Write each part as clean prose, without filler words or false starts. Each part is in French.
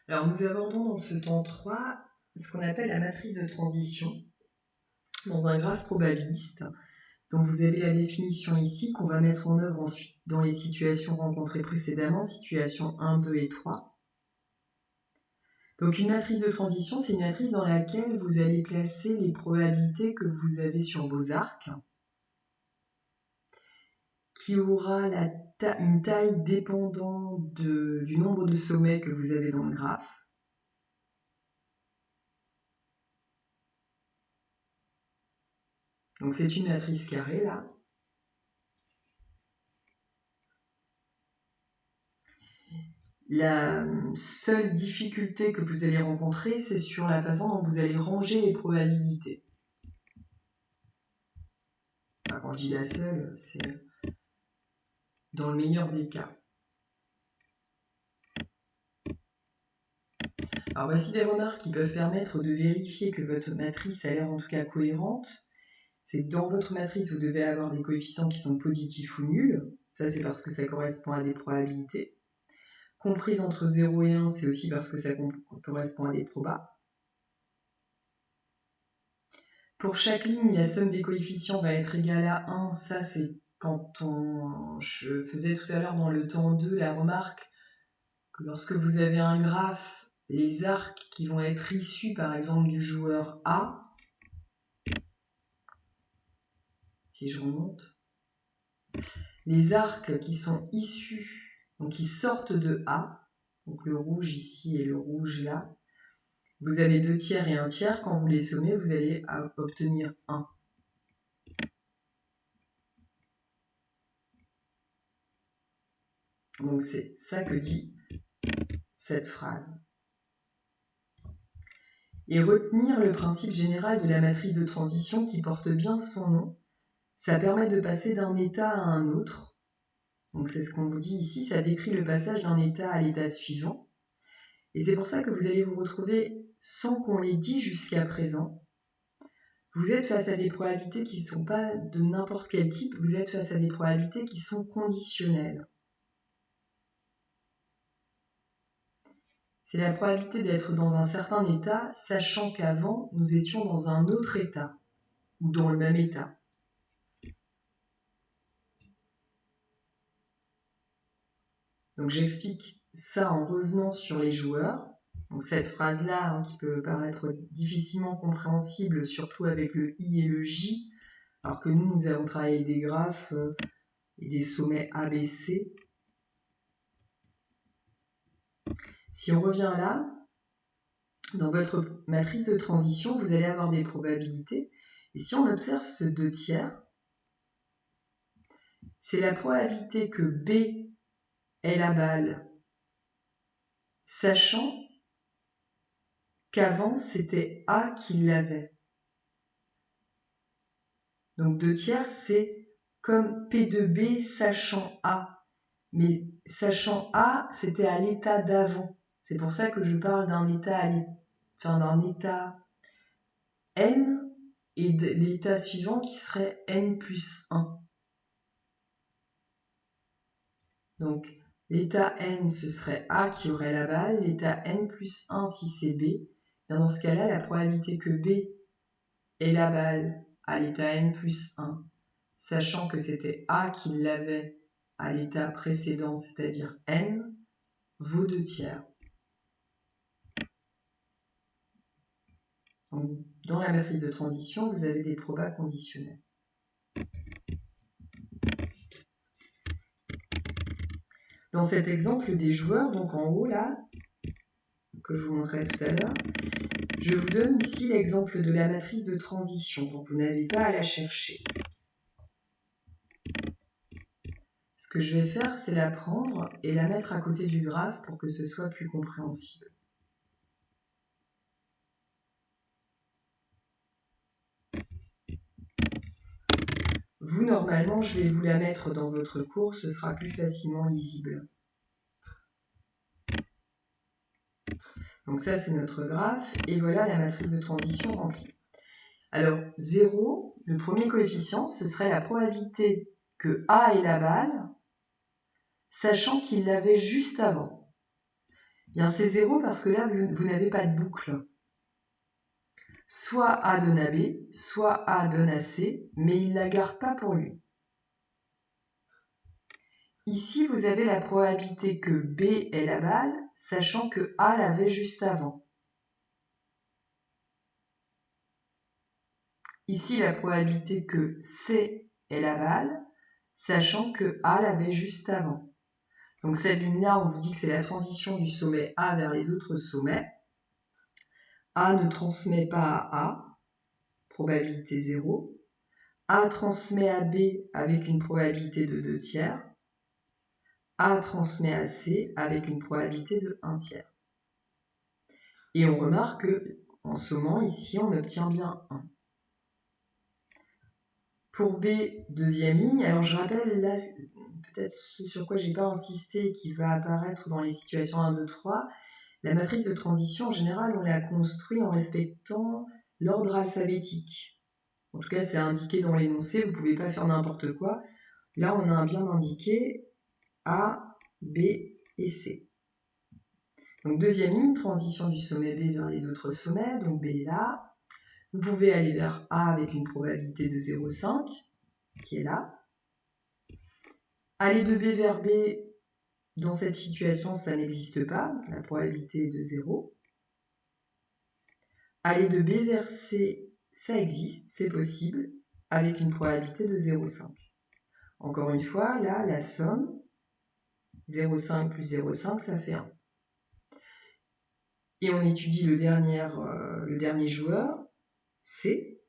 Alors, nous abordons dans ce temps 3 ce qu'on appelle la matrice de transition dans un graphe probabiliste, dont vous avez la définition ici qu'on va mettre en œuvre ensuite dans les situations rencontrées précédemment, situations 1, 2 et 3. Donc une matrice de transition, c'est une matrice dans laquelle vous allez placer les probabilités que vous avez sur vos arcs, qui aura une taille dépendant du nombre de sommets que vous avez dans le graphe. Donc c'est une matrice carrée là. La seule difficulté que vous allez rencontrer, c'est sur la façon dont vous allez ranger les probabilités. Enfin, quand je dis la seule, c'est dans le meilleur des cas. Alors voici des remarques qui peuvent permettre de vérifier que votre matrice a l'air en tout cas cohérente. C'est que dans votre matrice, vous devez avoir des coefficients qui sont positifs ou nuls. Ça, c'est parce que ça correspond à des probabilités. Comprises entre 0 et 1, c'est aussi parce que ça correspond à des probas. Pour chaque ligne, la somme des coefficients va être égale à 1. Ça, c'est quand je faisais tout à l'heure dans le temps 2 la remarque que lorsque vous avez un graphe, les arcs qui vont être issus par exemple du joueur A, si je remonte, les arcs qui sont issus, donc qui sortent de A, donc le rouge ici et le rouge là, vous avez 2 tiers et 1 tiers, quand vous les sommez, vous allez obtenir 1. Donc c'est ça que dit cette phrase. Et retenir le principe général de la matrice de transition qui porte bien son nom, ça permet de passer d'un état à un autre. Donc c'est ce qu'on vous dit ici, ça décrit le passage d'un état à l'état suivant. Et c'est pour ça que vous allez vous retrouver, sans qu'on l'ait dit jusqu'à présent, vous êtes face à des probabilités qui ne sont pas de n'importe quel type, vous êtes face à des probabilités qui sont conditionnelles. C'est la probabilité d'être dans un certain état, sachant qu'avant, nous étions dans un autre état, ou dans le même état. Donc j'explique ça en revenant sur les joueurs. Donc cette phrase-là, qui peut paraître difficilement compréhensible, surtout avec le I et le J, alors que nous avons travaillé des graphes et des sommets ABC. Si on revient là, dans votre matrice de transition, vous allez avoir des probabilités. Et si on observe ce 2 tiers, c'est la probabilité que B ait la balle, sachant qu'avant c'était A qui l'avait. Donc 2 tiers, c'est comme P de B sachant A. Mais sachant A, c'était à l'état d'avant. C'est pour ça que je parle d'un état N et de l'état suivant qui serait N plus 1. Donc l'état N, ce serait A qui aurait la balle. L'état N plus 1, si c'est B. Dans ce cas-là, la probabilité que B ait la balle à l'état N plus 1, sachant que c'était A qui l'avait à l'état précédent, c'est-à-dire N, vaut 2 tiers. Donc, dans la matrice de transition, vous avez des probas conditionnels. Dans cet exemple des joueurs, donc en haut là, que je vous montrais tout à l'heure, je vous donne ici l'exemple de la matrice de transition, donc vous n'avez pas à la chercher. Ce que je vais faire, c'est la prendre et la mettre à côté du graphe pour que ce soit plus compréhensible. Vous, normalement, je vais vous la mettre dans votre cours, ce sera plus facilement lisible. Donc ça, c'est notre graphe, et voilà la matrice de transition remplie. Alors, 0, le premier coefficient, ce serait la probabilité que A ait la balle, sachant qu'il l'avait juste avant. Bien, c'est 0 parce que là, vous n'avez pas de boucle. Soit A donne à B, soit A donne à C, mais il ne la garde pas pour lui. Ici, vous avez la probabilité que B ait la balle, sachant que A l'avait juste avant. Ici, la probabilité que C ait la balle, sachant que A l'avait juste avant. Donc cette ligne-là, on vous dit que c'est la transition du sommet A vers les autres sommets. A ne transmet pas à A, probabilité 0. A transmet à B avec une probabilité de 2/3. A transmet à C avec une probabilité de 1/3. Et on remarque qu'en sommant, ici, on obtient bien 1. Pour B, deuxième ligne, alors je rappelle là, peut-être ce sur quoi je n'ai pas insisté, qui va apparaître dans les situations 1, 2, 3, la matrice de transition, en général, on la construit en respectant l'ordre alphabétique. En tout cas, c'est indiqué dans l'énoncé, vous ne pouvez pas faire n'importe quoi. Là, on a bien indiqué A, B et C. Donc deuxième ligne, transition du sommet B vers les autres sommets, donc B est là. Vous pouvez aller vers A avec une probabilité de 0,5, qui est là. Aller de B vers B, dans cette situation, ça n'existe pas, la probabilité est de 0. Aller de B vers C, ça existe, c'est possible, avec une probabilité de 0,5. Encore une fois, là, la somme, 0,5 plus 0,5, ça fait 1. Et on étudie le dernier joueur, C,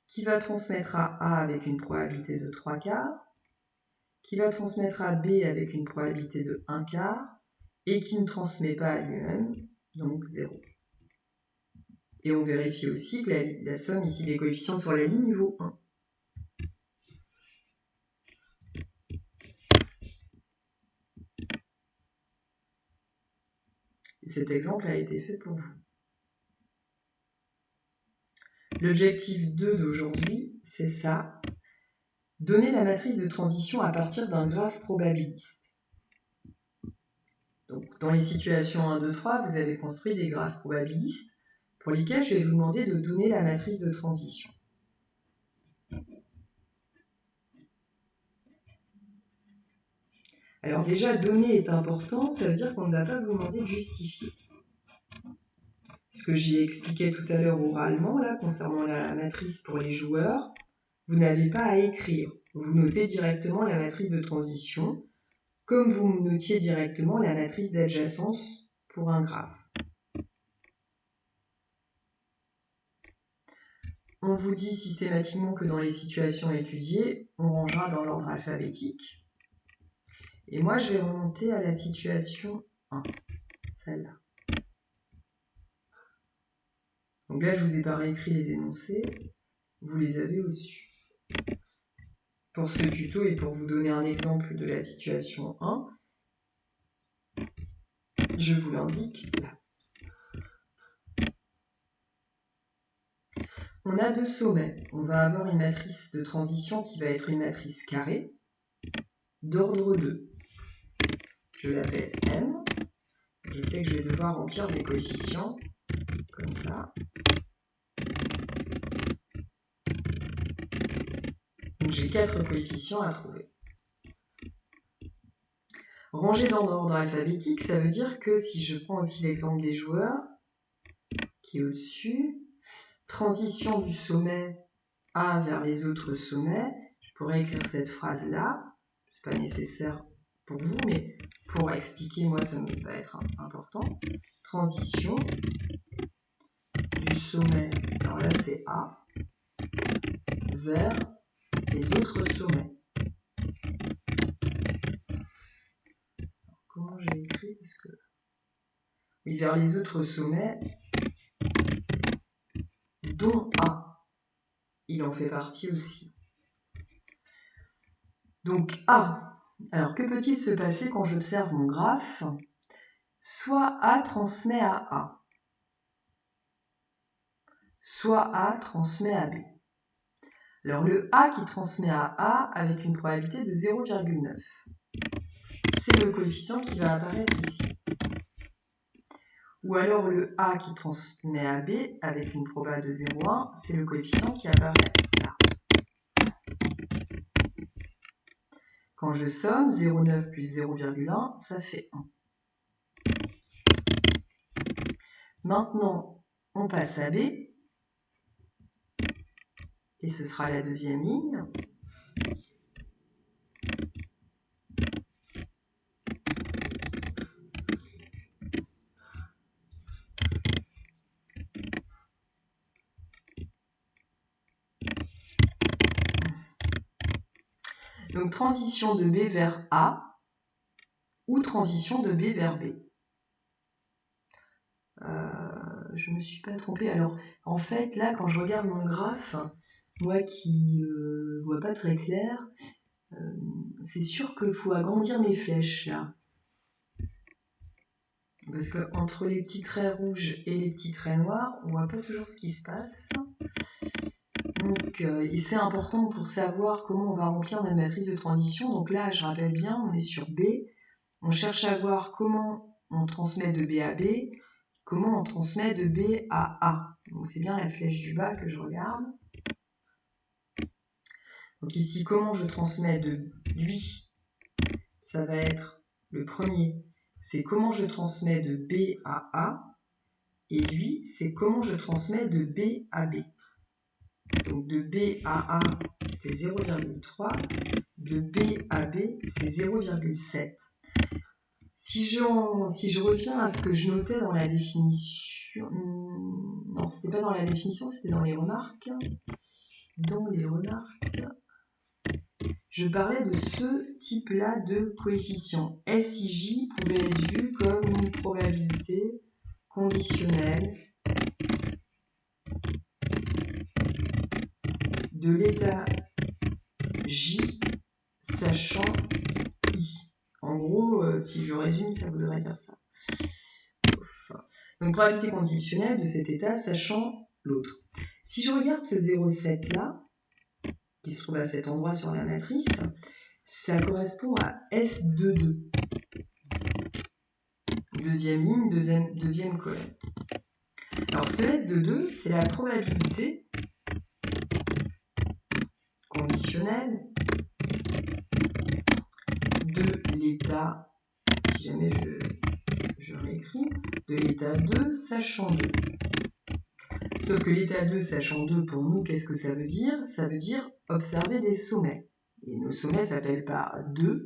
qui va transmettre à A avec une probabilité de 3/4, qui va transmettre à B avec une probabilité de 1/4, et qui ne transmet pas à lui-même, donc 0. Et on vérifie aussi que la somme ici des coefficients sur la ligne vaut 1. Et cet exemple a été fait pour vous. L'objectif 2 d'aujourd'hui, c'est ça. Donner la matrice de transition à partir d'un graphe probabiliste. Donc, dans les situations 1, 2, 3, vous avez construit des graphes probabilistes pour lesquels je vais vous demander de donner la matrice de transition. Alors déjà, donner est important, ça veut dire qu'on ne va pas vous demander de justifier. Ce que j'ai expliqué tout à l'heure oralement, là, concernant la matrice pour les joueurs, vous n'avez pas à écrire. Vous notez directement la matrice de transition, comme vous notiez directement la matrice d'adjacence pour un graphe. On vous dit systématiquement que dans les situations étudiées, on rangera dans l'ordre alphabétique. Et moi, je vais remonter à la situation 1, celle-là. Donc là, je ne vous ai pas réécrit les énoncés, vous les avez au-dessus. Pour ce tuto et pour vous donner un exemple de la situation 1, je vous l'indique là. On a deux sommets. On va avoir une matrice de transition qui va être une matrice carrée d'ordre 2. Je l'appelle M. Je sais que je vais devoir remplir des coefficients comme ça. Donc j'ai 4 coefficients à trouver. Rangé dans l'ordre alphabétique, ça veut dire que si je prends aussi l'exemple des joueurs, qui est au-dessus, transition du sommet A vers les autres sommets, je pourrais écrire cette phrase-là. Ce n'est pas nécessaire pour vous, mais pour expliquer, moi, ça va être important. Transition du sommet, alors là c'est A, vers les autres sommets. Alors, comment j'ai écrit parce que... Oui, vers les autres sommets, dont A. Il en fait partie aussi. Donc A. Alors que peut-il se passer quand j'observe mon graphe? Soit A transmet à A, soit A transmet à B. Alors le A qui transmet à A avec une probabilité de 0,9. C'est le coefficient qui va apparaître ici. ou alors le A qui transmet à B avec une proba de 0,1, c'est le coefficient qui apparaît là. Quand je somme 0,9 plus 0,1, ça fait 1. Maintenant, on passe à B, et ce sera la deuxième ligne. Donc, transition de B vers A ou transition de B vers B. Je ne me suis pas trompée. Alors, en fait, là, quand je regarde mon graphe, moi qui vois pas très clair, c'est sûr qu'il faut agrandir mes flèches, là. Parce qu'entre les petits traits rouges et les petits traits noirs, on voit pas toujours ce qui se passe. Donc, et c'est important pour savoir comment on va remplir notre matrice de transition. Donc là, je rappelle bien, on est sur B. On cherche à voir comment on transmet de B à B, comment on transmet de B à A. Donc c'est bien la flèche du bas que je regarde. Donc ici, comment je transmets de lui, ça va être le premier, c'est comment je transmets de B à A. Et lui, c'est comment je transmets de B à B. Donc de B à A, c'était 0,3. De B à B, c'est 0,7. Si je reviens à ce que je notais dans la définition... Non, c'était pas dans la définition, c'était dans les remarques. Dans les remarques, je parlais de ce type-là de coefficient. SIJ pouvait être vu comme une probabilité conditionnelle de l'état J sachant I. En gros, si je résume, ça voudrait dire ça. Donc, probabilité conditionnelle de cet état sachant l'autre. Si je regarde ce 0,7 là, qui se trouve à cet endroit sur la matrice, ça correspond à S22. Deuxième ligne, deuxième colonne. Alors, ce S22, c'est la probabilité conditionnelle de l'état, si jamais je réécris, de l'état 2 sachant 2. Sauf que l'état 2 sachant 2, pour nous, qu'est-ce que ça veut dire? Ça veut dire observer des sommets. Et nos sommets s'appellent pas 2,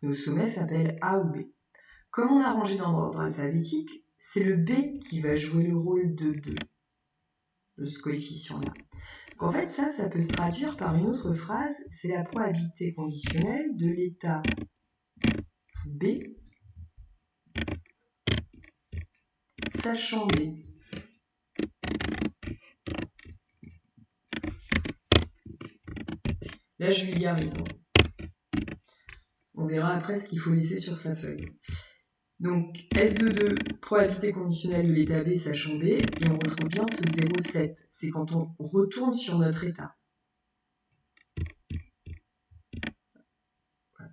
nos sommets s'appellent A ou B. Comme on a rangé dans l'ordre alphabétique, c'est le B qui va jouer le rôle de 2, de ce coefficient-là. Donc en fait, ça peut se traduire par une autre phrase, c'est la probabilité conditionnelle de l'état B sachant B. Là, je vulgarise. On verra après ce qu'il faut laisser sur sa feuille. Donc, S22, probabilité conditionnelle de l'état B sachant B, et on retrouve bien ce 0,7. C'est quand on retourne sur notre état. Voilà.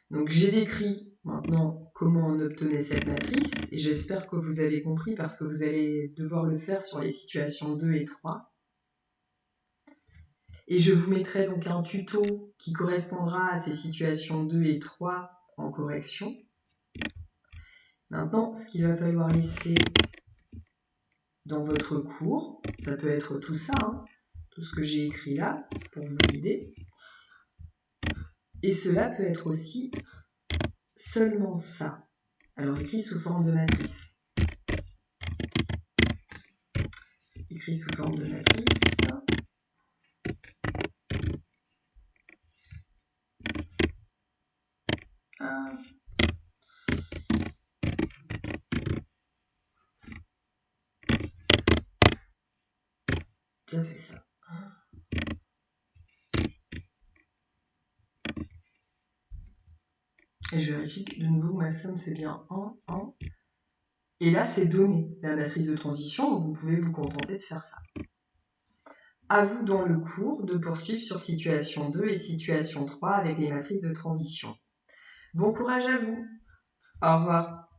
Donc, j'ai décrit maintenant comment on obtenait cette matrice, et j'espère que vous avez compris parce que vous allez devoir le faire sur les situations 2 et 3. Et je vous mettrai donc un tuto qui correspondra à ces situations 2 et 3 en correction. Maintenant, ce qu'il va falloir laisser dans votre cours, ça peut être tout ça, hein, tout ce que j'ai écrit là, pour vous guider. Et cela peut être aussi seulement ça. Alors, écrit sous forme de matrice. Écrit sous forme de matrice. Ça fait ça. Et je vérifie que de nouveau ma somme fait bien 1, 1. Et là, c'est donné, la matrice de transition, donc vous pouvez vous contenter de faire ça. À vous dans le cours de poursuivre sur situation 2 et situation 3 avec les matrices de transition. Bon courage à vous. Au revoir.